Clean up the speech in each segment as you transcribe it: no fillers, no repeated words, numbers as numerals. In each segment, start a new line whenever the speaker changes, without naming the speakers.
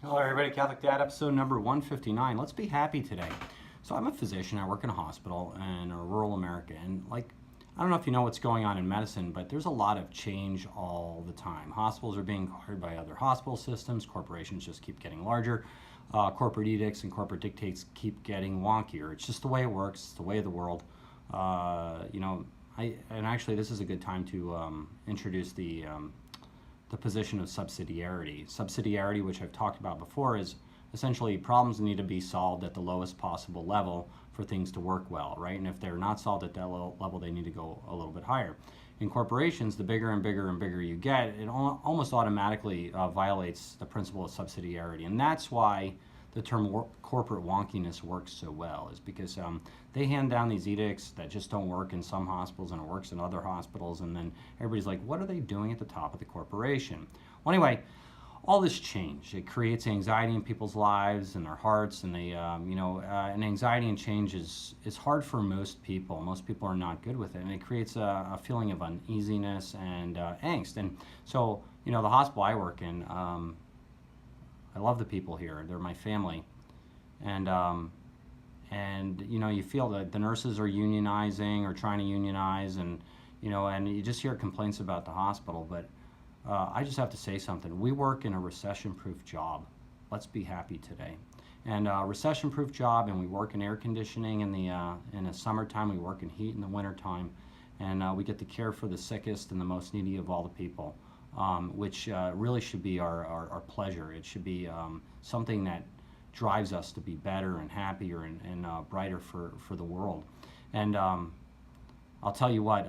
Hello everybody, Catholic Dad, episode number 159. Let's be happy today. So I'm a physician, I work in a hospital in rural America, and I don't know if you know what's going on in medicine, but there's a lot of change all the time. Hospitals are being acquired by other hospital systems, corporations just keep getting larger, corporate edicts and corporate dictates keep getting wonkier. It's just the way it works, it's the way of the world. And actually this is a good time to introduce the position of subsidiarity. Subsidiarity, which I've talked about before, is essentially problems need to be solved at the lowest possible level for things to work well, right? And if they're not solved at that level, they need to go a little bit higher. In corporations, the bigger and bigger and bigger you get, it almost automatically violates the principle of subsidiarity. And that's why the term corporate wonkiness works so well, is because they hand down these edicts that just don't work in some hospitals and it works in other hospitals, and then everybody's like, what are they doing at the top of the corporation? Well, anyway, all this change, it creates anxiety in people's lives and their hearts, and and anxiety and change is hard for most people. Most people are not good with it, and it creates a feeling of uneasiness and angst. And so, the hospital I work in, I love the people here. They're my family, and you feel that the nurses are unionizing or trying to unionize, and you just hear complaints about the hospital. But I just have to say something. We work in a recession-proof job. Let's be happy today. And a recession-proof job, and we work in air conditioning in the summertime. We work in heat in the wintertime, and we get to care for the sickest and the most needy of all the people. Which really should be our pleasure. It should be something that drives us to be better and happier and brighter for the world. And I'll tell you what,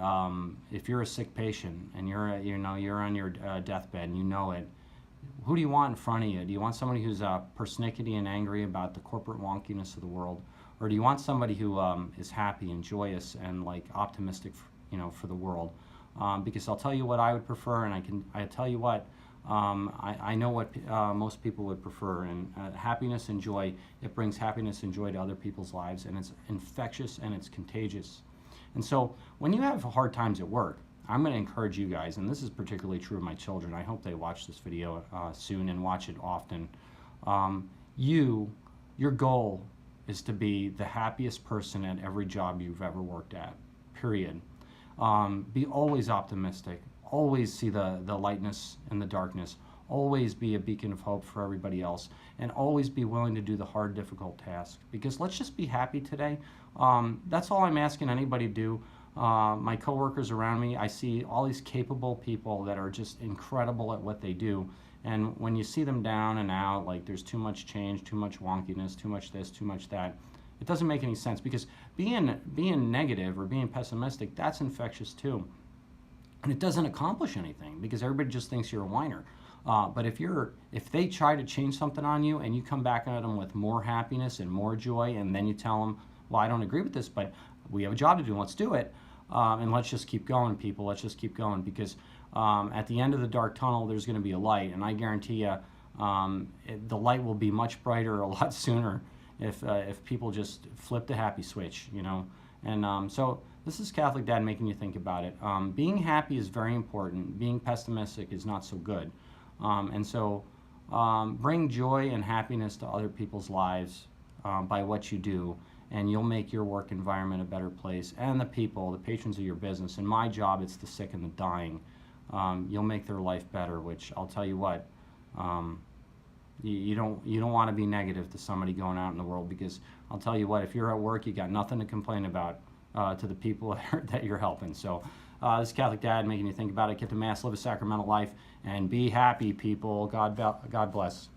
if you're a sick patient and you're on your deathbed and you know it, who do you want in front of you? Do you want somebody who's persnickety and angry about the corporate wonkiness of the world, or do you want somebody who is happy and joyous and optimistic, for the world? Because I'll tell you what I would prefer, and I tell you what, I know what most people would prefer, and happiness and joy. It brings happiness and joy to other people's lives, and it's infectious and it's contagious. And so when you have hard times at work, I'm going to encourage you guys, and this is particularly true of my children. I hope they watch this video soon and watch it often. Your goal is to be the happiest person at every job you've ever worked at, period. Be always optimistic, always see the lightness in the darkness, always be a beacon of hope for everybody else, and always be willing to do the hard, difficult tasks. Because let's just be happy today. That's all I'm asking anybody to do. My coworkers around me, I see all these capable people that are just incredible at what they do. And when you see them down and out, like there's too much change, too much wonkiness, too much this, too much that, it doesn't make any sense, because being negative or being pessimistic, that's infectious too. And it doesn't accomplish anything, because everybody just thinks you're a whiner. But if they try to change something on you and you come back at them with more happiness and more joy, and then you tell them, well, I don't agree with this, but we have a job to do, let's do it. And let's just keep going, people, let's just keep going, because at the end of the dark tunnel, there's going to be a light, and I guarantee you the light will be much brighter a lot sooner if people just flip the happy switch, And so this is Catholic Dad making you think about it. Being happy is very important. Being pessimistic is not so good. And so bring joy and happiness to other people's lives by what you do, and you'll make your work environment a better place, and the patrons of your business. In my job, it's the sick and the dying. You'll make their life better, which I'll tell you what, you don't want to be negative to somebody going out in the world, because I'll tell you what, if you're at work, you got nothing to complain about to the people that you're helping. So this is Catholic Dad making you think about it. Get to Mass, live a sacramental life, and be happy, people. God bless.